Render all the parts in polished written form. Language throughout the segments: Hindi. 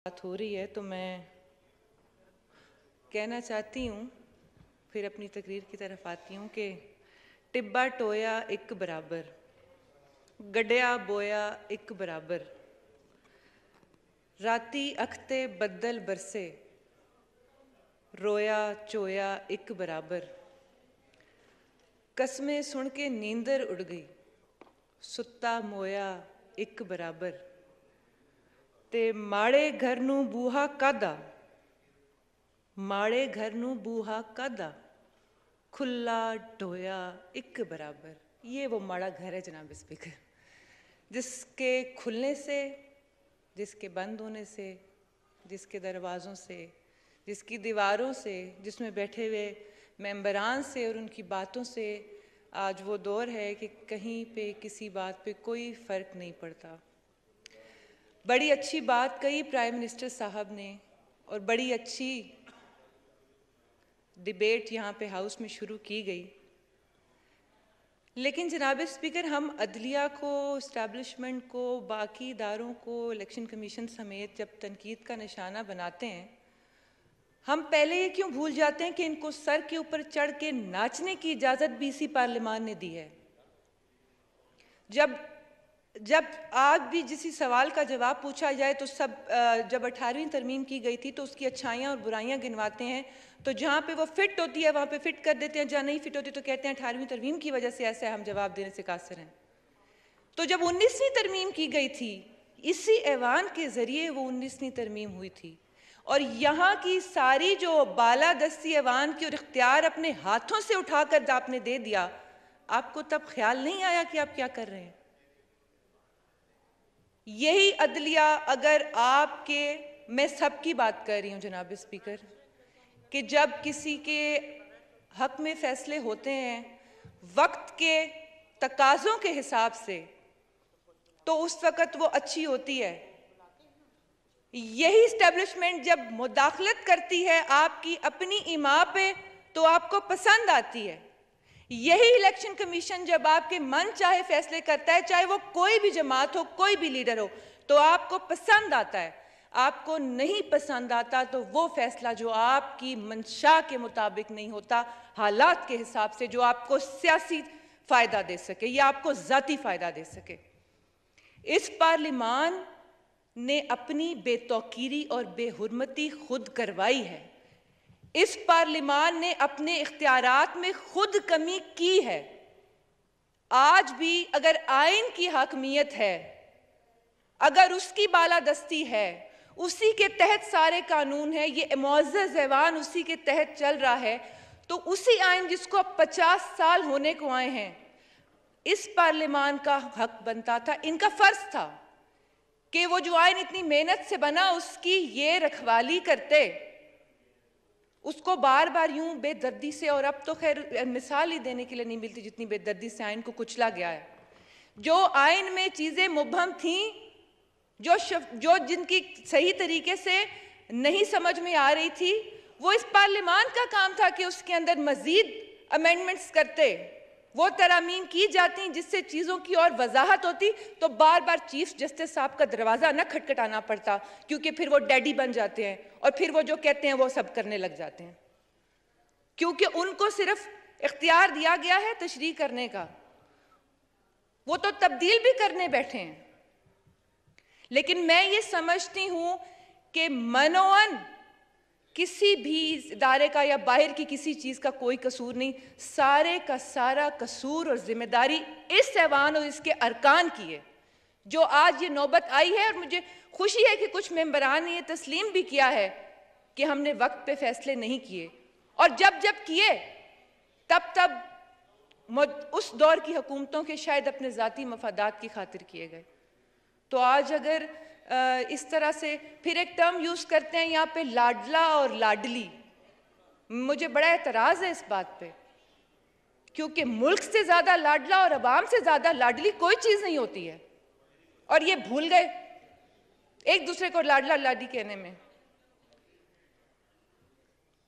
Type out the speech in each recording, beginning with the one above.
बात हो रही है तो मैं कहना चाहती हूँ, फिर अपनी तकरीर की तरफ आती हूँ कि टिब्बा टोया एक बराबर, गड्या बोया एक बराबर, राती अखते बद्दल बरसे, रोया चोया एक बराबर, कसमें सुन के नींदर उड़ गई, सुत्ता मोया एक बराबर, ते माड़े घर नूं बूहा कादा, माड़े घर नूं बूहा कादा, खुला ढोया एक बराबर। ये वो माड़ा घर है जनाब स्पीकर, जिसके खुलने से, जिसके बंद होने से, जिसके दरवाज़ों से, जिसकी दीवारों से, जिसमें बैठे हुए मेंबरान से और उनकी बातों से आज वो दौर है कि कहीं पे किसी बात पे कोई फ़र्क नहीं पड़ता। बड़ी अच्छी बात कही प्राइम मिनिस्टर साहब ने और बड़ी अच्छी डिबेट यहाँ पे हाउस में शुरू की गई, लेकिन जनाब स्पीकर हम अदलिया को, इस्टेब्लिशमेंट को, बाकी इदारों को, इलेक्शन कमीशन समेत जब तनकीद का निशाना बनाते हैं, हम पहले ये क्यों भूल जाते हैं कि इनको सर के ऊपर चढ़ के नाचने की इजाज़त भी इसी पार्लियामान ने दी है। जब आज भी जिसी सवाल का जवाब पूछा जाए तो सब जब 18वीं तरमीम की गई थी तो उसकी अच्छाइयाँ और बुराइयाँ गिनवाते हैं, तो जहाँ पे वो फिट होती है वहाँ पे फिट कर देते हैं, जहाँ नहीं फिट होती तो कहते हैं 18वीं तरमीम की वजह से ऐसा हम जवाब देने से कासिर हैं। तो जब 19वीं तरमीम की गई थी, इसी ऐवान के ज़रिए वो 19वीं तरमीम हुई थी और यहाँ की सारी जो बालादस्ती ऐवान की और इख्तियार अपने हाथों से उठाकर आपने दे दिया, आपको तब ख्याल नहीं आया कि आप क्या कर रहे हैं। यही अदलिया अगर आपके, मैं सबकी बात कर रही हूं जनाब स्पीकर, कि जब किसी के हक में फैसले होते हैं वक्त के तकाज़ों के हिसाब से तो उस वक़्त वो अच्छी होती है। यही इस्टेब्लिशमेंट जब मुदाखलत करती है आपकी अपनी इमा पे तो आपको पसंद आती है। यही इलेक्शन कमीशन जब आपके मन चाहे फैसले करता है, चाहे वो कोई भी जमात हो, कोई भी लीडर हो, तो आपको पसंद आता है। आपको नहीं पसंद आता तो वो फैसला जो आपकी मंशा के मुताबिक नहीं होता, हालात के हिसाब से, जो आपको सियासी फायदा दे सके या आपको ज़ाती फायदा दे सके। इस पार्लिमान ने अपनी बेतौकीरी और बेहुरमती खुद करवाई है। इस पार्लिमान ने अपने इख्तियारात में खुद कमी की है। आज भी अगर आइन की हकमियत है, अगर उसकी बालादस्ती है, उसी के तहत सारे कानून हैं, ये मुअज़्ज़ज़ ऐवान उसी के तहत चल रहा है, तो उसी आइन जिसको अब 50 साल होने को आए हैं, इस पार्लिमान का हक बनता था, इनका फर्ज था कि वो जो आइन इतनी मेहनत से बना उसकी ये रखवाली करते, उसको बार बार यूं बेदर्दी से, और अब तो खैर मिसाल ही देने के लिए नहीं मिलती जितनी बेदर्दी से आइन को कुचला गया है। जो आइन में चीज़ें मुबहम थीं, जो जिनकी सही तरीके से नहीं समझ में आ रही थी, वो इस पार्लिमान का काम था कि उसके अंदर मजीद अमेंडमेंट्स करते, वो तरामीम की जाती जिससे चीज़ों की और वजाहत होती, तो बार बार चीफ जस्टिस साहब का दरवाज़ा न खटखटाना पड़ता, क्योंकि फिर वो डैडी बन जाते हैं और फिर वो जो कहते हैं वो सब करने लग जाते हैं, क्योंकि उनको सिर्फ इख्तियार दिया गया है तशरीह करने का, वो तो तब्दील भी करने बैठे हैं। लेकिन मैं ये समझती हूँ कि मनोअन किसी भी इदारे का या बाहर की किसी चीज़ का कोई कसूर नहीं, सारे का सारा कसूर और जिम्मेदारी इस ऐवान और इसके अरकान की है, जो आज ये नौबत आई है। और मुझे खुशी है कि कुछ मेंबरान ने ये तस्लीम भी किया है कि हमने वक्त पे फैसले नहीं किए, और जब जब किए तब उस दौर की हुकूमतों के शायद अपने ज़ाती मफादात की खातिर किए गए। तो आज अगर इस तरह से फिर एक टर्म यूज़ करते हैं यहाँ पे, लाडला और लाडली, मुझे बड़ा एतराज़ है इस बात पे, क्योंकि मुल्क से ज़्यादा लाडला और अवाम से ज़्यादा लाडली कोई चीज़ नहीं होती है, और ये भूल गए एक दूसरे को लाडला लाडी कहने में।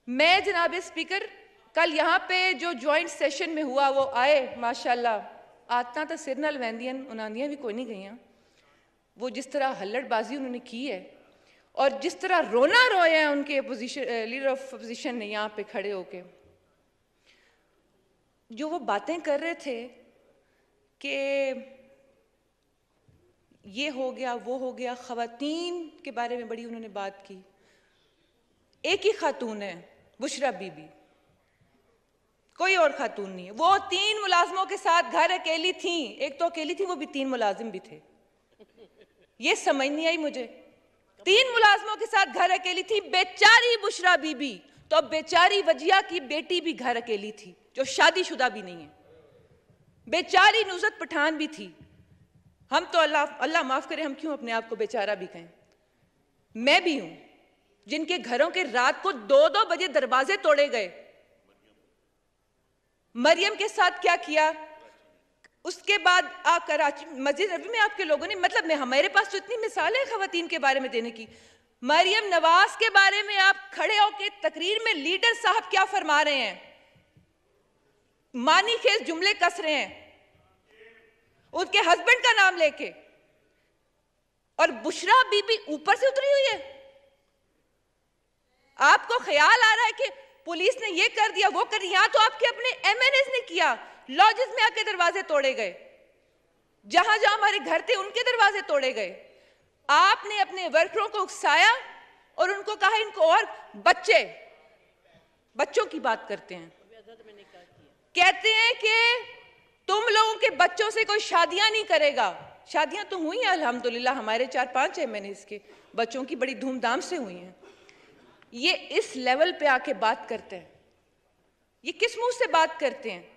मैं जनाब स्पीकर कल यहाँ पे जो ज्वाइंट सेशन में हुआ वो आए माशाल्लाह, आतना तो सिर नाल वैंदियां उन्हांदियां भी कोई नहीं गई, वो जिस तरह हल्लड़बाजी उन्होंने की है और जिस तरह रोना रोए हैं उनके लीडर ऑफ अपोजिशन ने यहाँ पे खड़े होके, जो वो बातें कर रहे थे कि ये हो गया वो हो गया, ख़वातीन के बारे में बड़ी उन्होंने बात की। एक ही खातून है, बुशरा बीबी, कोई और खातून नहीं है। वो 3 मुलाजमों के साथ घर अकेली थी, एक तो अकेली थी, वो भी 3 मुलाजिम भी थे। ये समझ नहीं आई मुझे। 3 मुलाजमों के साथ घर अकेली थी बेचारी बुशरा बीबी। तो बेचारी वजिया की बेटी भी घर अकेली थी, जो शादीशुदा भी नहीं है। बेचारी नुसरत पठान भी थी। हम तो अल्लाह माफ करे, हम क्यों अपने आप को बेचारा भी कहें। मैं भी हूं जिनके घरों के रात को 2-2 बजे दरवाजे तोड़े गए। मरियम के साथ क्या किया, उसके बाद कराची मस्जिद नबी में आपके लोगों ने, मतलब में हमारे पास तो इतनी मिसालें हैं खवातीन के बारे में देने की। मरियम नवाज के बारे में आप खड़े होकर तकरीर में लीडर साहब क्या फरमा रहे हैं, मानी खेज जुमले कस रहे हैं उनके हस्बैंड का नाम लेके, और बुशरा बीबी ऊपर से उतरी हुई है। आपको ख्याल आ रहा है कि पुलिस ने ये कर दिया वो कर दिया, यहां तो आपके अपने एमएनएस ने किया, लॉजेस में आके दरवाजे तोड़े गए, जहां जहां हमारे घर थे उनके दरवाजे तोड़े गए। आपने अपने वर्करों को उकसाया और उनको कहा इनको, और बच्चों की बात करते हैं, कहते हैं कि तुम लोगों के बच्चों से कोई शादियां नहीं करेगा। शादियां तो हुई हैं अल्हम्दुलिल्लाह, हमारे 4-5 एमएनएस के बच्चों की बड़ी धूमधाम से हुई हैं। ये इस लेवल पे आके बात करते हैं, ये किस मुंह से बात करते हैं।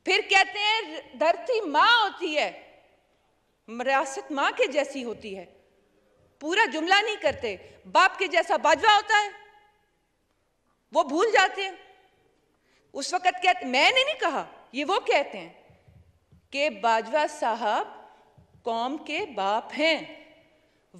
फिर कहते हैं धरती माँ होती है, विरासत माँ के जैसी होती है। पूरा जुमला नहीं करते, बाप के जैसा बाजवा होता है, वो भूल जाते हैं। उस वक्त कहते, मैंने नहीं कहा, ये वो कहते हैं कि बाजवा साहब कौम के बाप हैं,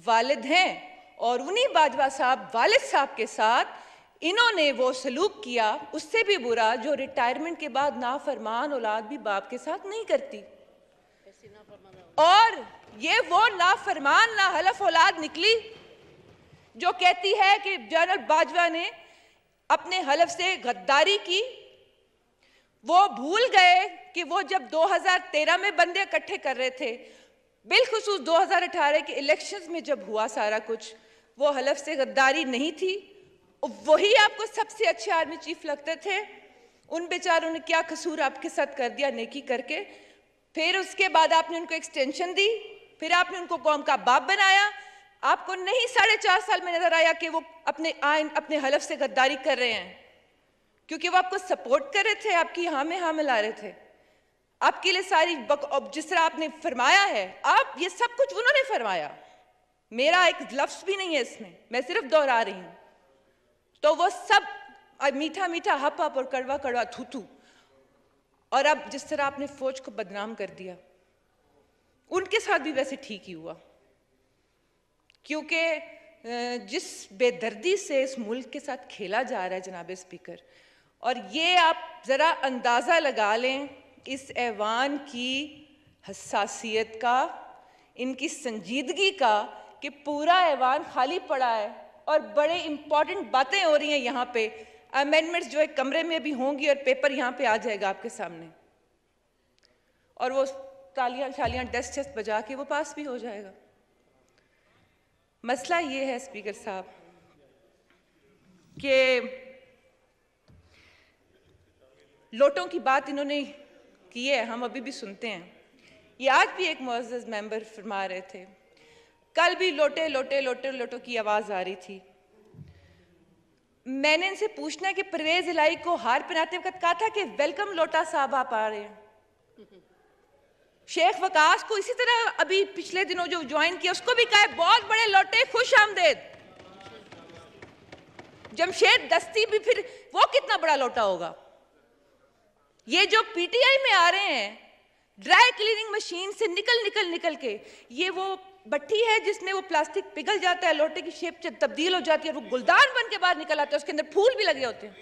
वालिद हैं, और उन्हीं बाजवा साहब वालिद साहब के साथ इन्होंने वो सलूक किया, उससे भी बुरा, जो रिटायरमेंट के बाद नाफरमान औलाद भी बाप के साथ नहीं करती। और ये वो नाफरमान नाहलफ औलाद निकली जो कहती है कि जनरल बाजवा ने अपने हलफ से गद्दारी की। वो भूल गए कि वो जब 2013 में बंदे इकट्ठे कर रहे थे, बिलखुसूस 2018 के इलेक्शंस में जब हुआ सारा कुछ, वो हलफ से गद्दारी नहीं थी। वही आपको सबसे अच्छे आर्मी चीफ लगते थे, उन बेचारों ने क्या कसूर आपके साथ कर दिया नेकी करके। फिर उसके बाद आपने उनको एक्सटेंशन दी, फिर आपने उनको कौम का बाप बनाया। आपको नहीं 4.5 साल में नजर आया कि वो अपने हलफ से गद्दारी कर रहे हैं, क्योंकि वो आपको सपोर्ट कर रहे थे, आपकी हाँ में हाँ मिला रहे थे, आपके लिए सारी जिस तरह आपने फरमाया है, आप ये सब कुछ उन्होंने फरमाया, मेरा एक लफ्ज भी नहीं है इसमें, मैं सिर्फ दोहरा रही हूं। तो वो सब मीठा मीठा हप हप और कड़वा कड़वा थू थू, और अब जिस तरह आपने फौज को बदनाम कर दिया, उनके साथ भी वैसे ठीक ही हुआ, क्योंकि जिस बेदर्दी से इस मुल्क के साथ खेला जा रहा है जनाब स्पीकर, और ये आप जरा अंदाजा लगा लें इस ऐवान की हसासियत का, इनकी संजीदगी का, कि पूरा ऐवान खाली पड़ा है और बड़े इंपॉर्टेंट बातें हो रही हैं यहाँ पे। अमेंडमेंट्स जो एक कमरे में भी होंगी और पेपर यहाँ पे आ जाएगा आपके सामने, और वो तालियां शालियां डेस्ट टेस्ट बजा के वो पास भी हो जाएगा। मसला ये है स्पीकर साहब कि लोटों की बात इन्होंने की है, हम अभी भी सुनते हैं। ये आज भी एक मुअज़्ज़ज़ मेंबर फरमा रहे थे, कल भी लोटे लोटे लोटे लोटो की आवाज आ रही थी। मैंने इनसे पूछना है कि परवेज इलाही को हार पहनाते वक्त कहा था कि वेलकम लोटा साहब आप आ रहे हैं। शेख वकास को इसी तरह अभी पिछले दिनों जो ज्वाइन किया उसको भी कहा बहुत बड़े लोटे, खुश आमदेद। जमशेद दस्ती भी फिर वो कितना बड़ा लोटा होगा। ये जो पीटीआई में आ रहे हैं ड्राई क्लीनिंग मशीन से निकल के, ये वो भट्टी है जिसमें वो प्लास्टिक पिघल जाता है, लोटे की शेप तब्दील हो जाती है और वो गुलदान बन के बाहर निकल आता है, उसके अंदर फूल भी लगे होते हैं।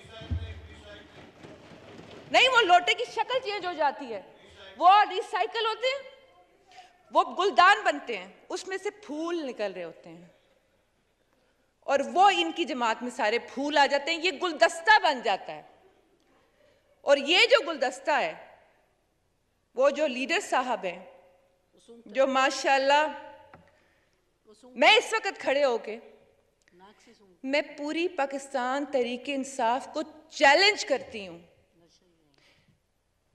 नहीं, वो लोटे की शक्ल चेंज हो जाती है, वो रिसाइकल होते हैं, वो गुलदान बनते हैं, उसमें से फूल निकल रहे होते हैं। और वो इनकी जमात में सारे फूल आ जाते हैं, ये गुलदस्ता बन जाता है। और ये जो गुलदस्ता है, वो जो लीडर साहब हैं, जो माशाल्लाह, मैं इस वक्त खड़े होके मैं पूरी पाकिस्तान तहरीके इंसाफ को चैलेंज करती हूं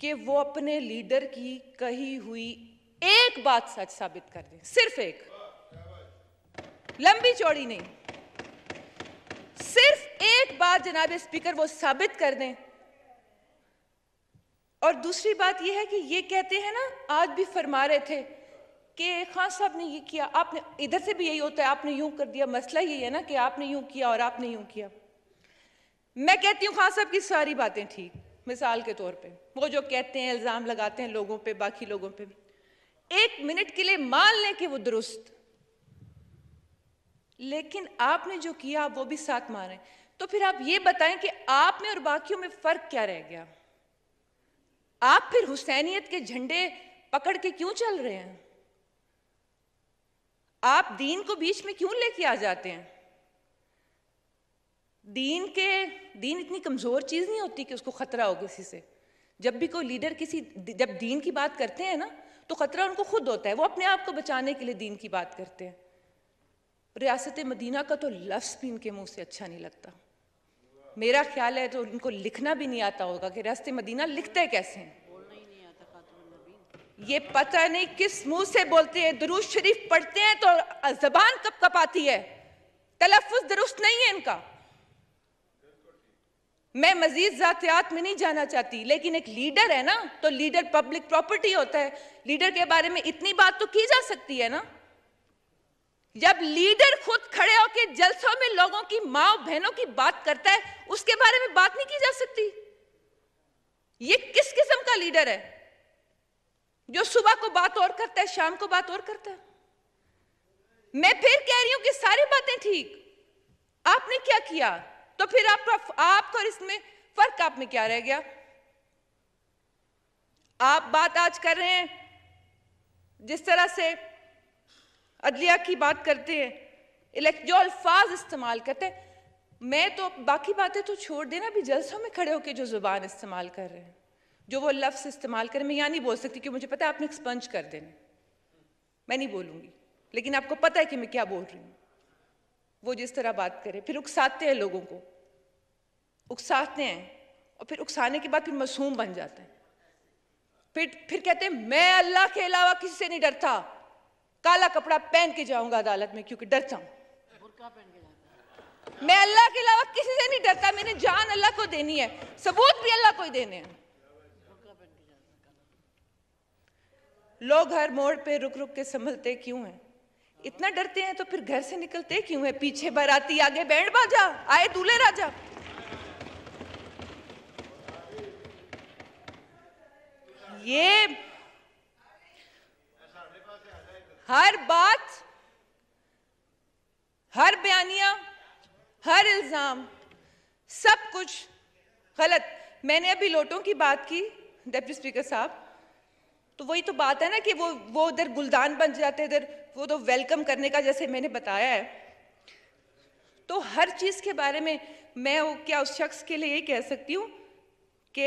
कि वो अपने लीडर की कही हुई एक बात सच साबित कर दें, सिर्फ एक, लंबी चौड़ी नहीं, सिर्फ एक बात जनाब स्पीकर वो साबित कर दें। और दूसरी बात ये है कि ये कहते हैं ना, आज भी फरमा रहे थे कि खान साहब ने ये किया, आपने, इधर से भी यही होता है, आपने यूं कर दिया, मसला यही है ना कि आपने यूं किया और आपने यूं किया। मैं कहती हूं खान साहब की सारी बातें ठीक, मिसाल के तौर पे वो जो कहते हैं, इल्जाम लगाते हैं लोगों पे, बाकी लोगों पे, एक मिनट के लिए मान लें कि वो दुरुस्त, लेकिन आपने जो किया वो भी साथ माने। तो फिर आप ये बताएं कि आप में और बाकियों में फर्क क्या रह गया? आप फिर हुसैनियत के झंडे पकड़ के क्यों चल रहे हैं? आप दीन को बीच में क्यों लेके आ जाते हैं? दीन इतनी कमजोर चीज नहीं होती कि उसको खतरा हो किसी से। जब भी कोई लीडर जब दीन की बात करते हैं ना, तो खतरा उनको खुद होता है, वो अपने आप को बचाने के लिए दीन की बात करते हैं। रियासत मदीना का तो लफ्ज़ भी इनके मुंह से अच्छा नहीं लगता। मेरा ख्याल है तो उनको लिखना भी नहीं आता होगा कि रियासत मदीना लिखते कैसे हैं, ये पता नहीं किस मुंह से बोलते हैं। दुरूद शरीफ पढ़ते हैं तो ज़बान कब कपाती है, तलफ़्फ़ुज़ दुरुस्त नहीं है इनका। मैं मजीद ज़ातियात में नहीं जाना चाहती, लेकिन एक लीडर है ना, तो लीडर पब्लिक प्रॉपर्टी होता है। लीडर के बारे में इतनी बात तो की जा सकती है ना। जब लीडर खुद खड़े होकर जलसों में लोगों की माँ बहनों की बात करता है, उसके बारे में बात नहीं की जा सकती? ये किस किस्म का लीडर है जो सुबह को बात और करता है, शाम को बात और करता है? मैं फिर कह रही हूं कि सारी बातें ठीक, आपने क्या किया, तो फिर आपको और इसमें फर्क आप में क्या रह गया? आप बात आज कर रहे हैं जिस तरह से अदलिया की बात करते हैं, जो अल्फाज इस्तेमाल करते हैं, मैं तो बाकी बातें तो छोड़ देना, भी जलसों में खड़े होकर जो जुबान इस्तेमाल कर रहे हैं, जो वो लफ्ज़ इस्तेमाल करें, मैं यहाँ नहीं बोल सकती कि मुझे पता है आपने एक्सपंज कर देना, मैं नहीं बोलूँगी, लेकिन आपको पता है कि मैं क्या बोल रही हूँ। वो जिस तरह बात करे, फिर उकसाते हैं लोगों को, उकसाते हैं, और फिर उकसाने के बाद फिर मासूम बन जाते हैं। फिर कहते हैं मैं अल्लाह के अलावा किसी से नहीं डरता, काला कपड़ा पहन के जाऊंगा अदालत में क्योंकि डरता हूं। मैं अल्लाह के अलावा किसी से नहीं डरता, मैंने जान अल्लाह को देनी है, सबूत भी अल्लाह को ही देने हैं। लोग हर मोड़ पे रुक रुक के संभलते क्यों हैं? इतना डरते हैं तो फिर घर से निकलते क्यों है? पीछे बाराती, आगे बैंड बाजा, आए दूल्हे राजा। ये हर बात, हर बयानिया, हर इल्जाम, सब कुछ गलत। मैंने अभी लोटों की बात की डिप्टी स्पीकर साहब, तो वही तो बात है ना कि वो उधर गुलदान बन जाते, इधर वो तो वेलकम करने का जैसे मैंने बताया है। तो हर चीज के बारे में मैं क्या उस शख्स के लिए ये कह सकती हूँ कि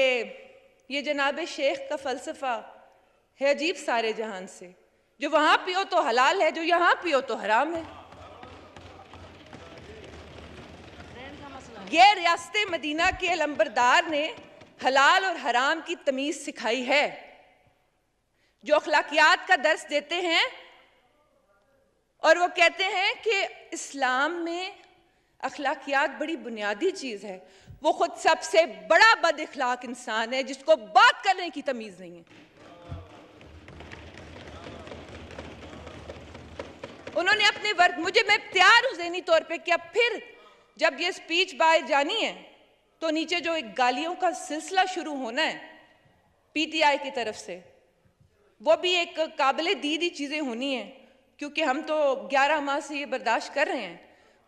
ये जनाब शेख का फलसफा है अजीब सारे जहान से, जो वहां पियो तो हलाल है, जो यहां पियो तो हराम है। ये रियासत मदीना के अलंबरदार ने हलाल और हराम की तमीज सिखाई है, जो अखलाकियात का दर्स देते हैं, और वो कहते हैं कि इस्लाम में अखलाकियात बड़ी बुनियादी चीज है। वो खुद सबसे बड़ा बद इखलाक इंसान है जिसको बात करने की तमीज नहीं है। उन्होंने अपने वर्क, मैं तैयार हूं ज़हनी तौर पे कि अब फिर जब ये स्पीच बाहर जानी है तो नीचे जो एक गालियों का सिलसिला शुरू होना है पीटीआई की तरफ से, वो भी एक काबिले दीदी चीजें होनी है, क्योंकि हम तो 11 माह से ये बर्दाश्त कर रहे हैं,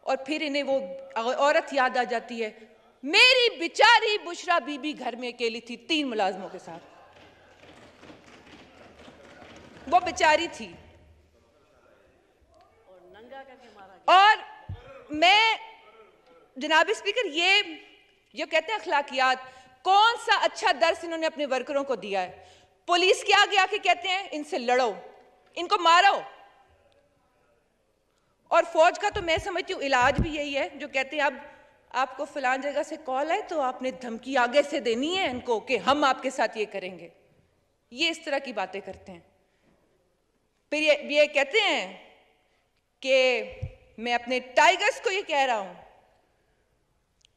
और फिर इन्हें वो औरत याद आ जाती है, मेरी बेचारी बुशरा बीबी घर में अकेली थी 3 मुलाजमों के साथ, वो बेचारी थी। और मैं जनाब स्पीकर, ये जो कहते हैं अखलाकियात, कौन सा अच्छा दर्स इन्होंने अपने वर्करों को दिया है? पुलिस के आगे आके कहते हैं इनसे लड़ो, इनको मारो। और फौज का तो मैं समझती हूँ इलाज भी यही है, जो कहते हैं अब आपको फलान जगह से कॉल है तो आपने धमकी आगे से देनी है इनको कि हम आपके साथ ये करेंगे। ये इस तरह की बातें करते हैं। फिर ये कहते हैं कि मैं अपने टाइगर्स को ये कह रहा हूं।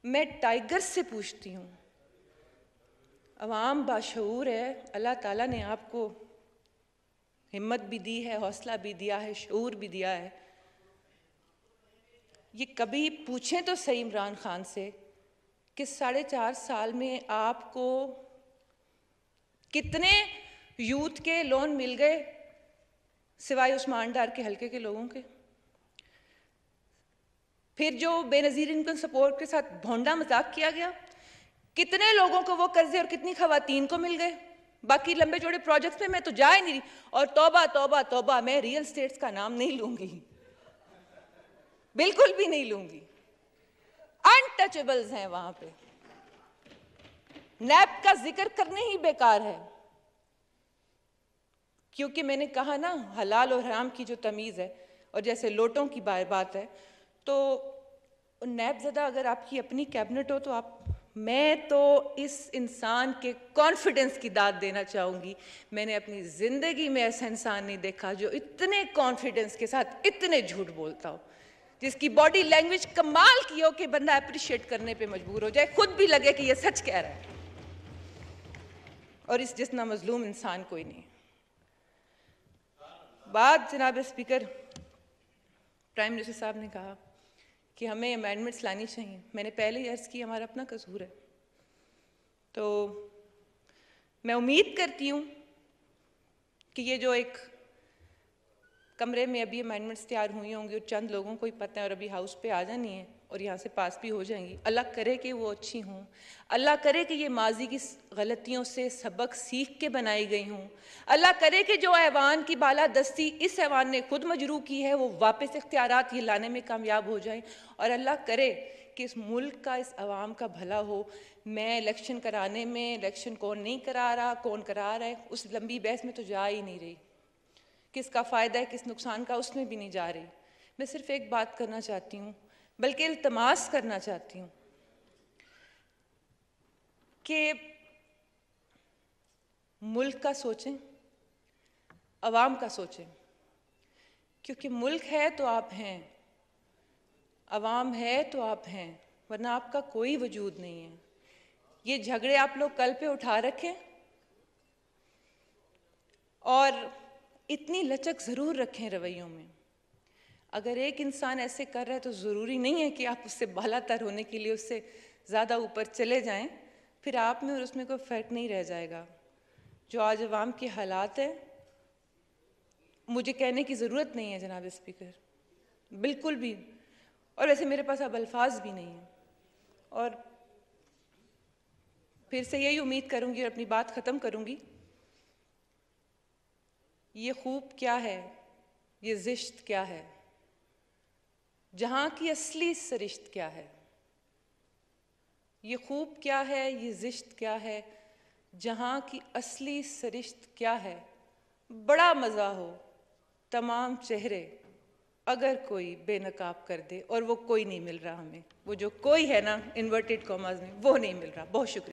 मैं टाइगर्स से पूछती हूं, अवाम बाशऊर है, अल्लाह ताला ने आपको हिम्मत भी दी है, हौसला भी दिया है, शऊर भी दिया है। ये कभी पूछें तो सही इमरान खान से कि 4.5 साल में आपको कितने यूथ के लोन मिल गए सिवाय उस्मान डार के हल्के के लोगों के? फिर जो बेनज़ीर इनकम सपोर्ट के साथ भोंडा मजाक किया गया, कितने लोगों को वो कर्जे और कितनी खवातीन को मिल गए? बाकी लंबे चौड़े प्रोजेक्ट्स में मैं तो जा ही नहीं रही। और तौबा तौबा तौबा, मैं रियल स्टेट्स का नाम नहीं लूंगी, बिल्कुल भी नहीं लूंगी। अनटचेबल्स हैं वहां पे, नैप का जिक्र करने ही बेकार है। क्योंकि मैंने कहा ना, हलाल और हराम की जो तमीज़ है, और जैसे लोटों की बात है, तो नैब ज़दा अगर आपकी अपनी कैबिनेट हो तो मैं तो इस इंसान के कॉन्फिडेंस की दाद देना चाहूँगी। मैंने अपनी ज़िंदगी में ऐसा इंसान नहीं देखा जो इतने कॉन्फिडेंस के साथ इतने झूठ बोलता हो, जिसकी बॉडी लैंग्वेज कमाल की हो कि बंदा अप्रिशिएट करने पे मजबूर हो जाए, खुद भी लगे कि ये सच कह रहा है। और इस जितना मजलूम इंसान कोई नहीं। बात जनाब स्पीकर, प्राइम मिनिस्टर साहब ने कहा कि हमें अमेंडमेंट्स लानी चाहिए। मैंने पहले ही अर्ज़ की हमारा अपना कसूर है। तो मैं उम्मीद करती हूँ कि ये जो एक कमरे में अभी अमेंडमेंट्स तैयार हुई होंगी और चंद लोगों को ही पता है और अभी हाउस पे आ जानी है और यहाँ से पास भी हो जाएंगी, अल्लाह करे कि वो अच्छी हों, अल्लाह करे कि ये माजी की गलतियों से सबक सीख के बनाई गई हों, अल्लाह करे कि जो ऐवान की बालादस्ती इस ऐवान ने खुद मजरू की है वो वापस इख्तियारात ये लाने में कामयाब हो जाए, और अल्लाह करे कि इस मुल्क का, इस अवाम का भला हो। मैं इलेक्शन कराने में, इलेक्शन कौन नहीं करा रहा, कौन करा रहा है, उस लंबी बहस में तो जा ही नहीं रही। किसका फ़ायदा है, किस नुकसान का, उसमें भी नहीं जा रही। मैं सिर्फ एक बात करना चाहती हूँ, बल्कि इल्तमास करना चाहती हूँ कि मुल्क का सोचें, अवाम का सोचें, क्योंकि मुल्क है तो आप हैं, अवाम है तो आप हैं, वरना आपका कोई वजूद नहीं है। ये झगड़े आप लोग कल पे उठा रखें और इतनी लचक ज़रूर रखें रवैयों में। अगर एक इंसान ऐसे कर रहा है तो ज़रूरी नहीं है कि आप उससे बालातर होने के लिए उससे ज़्यादा ऊपर चले जाएं, फिर आप में और उसमें कोई फ़र्क नहीं रह जाएगा। जो आज अवाम के हालात हैं, मुझे कहने की ज़रूरत नहीं है जनाब स्पीकर, बिल्कुल भी। और वैसे मेरे पास अब अल्फाज भी नहीं हैं। और फिर से यही उम्मीद करूँगी और अपनी बात ख़त्म करूँगी, ये खूब क्या है, ये ज़िश्त क्या है, जहाँ की असली सरिश्त क्या है। ये खूब क्या है, ये ज़िश्त क्या है, जहाँ की असली सरिश्त क्या है। बड़ा मज़ा हो तमाम चेहरे अगर कोई बेनकाब कर दे, और वो कोई नहीं मिल रहा हमें। वो जो कोई है ना इन्वर्टेड कॉमास में, वो नहीं मिल रहा। बहुत शुक्रिया।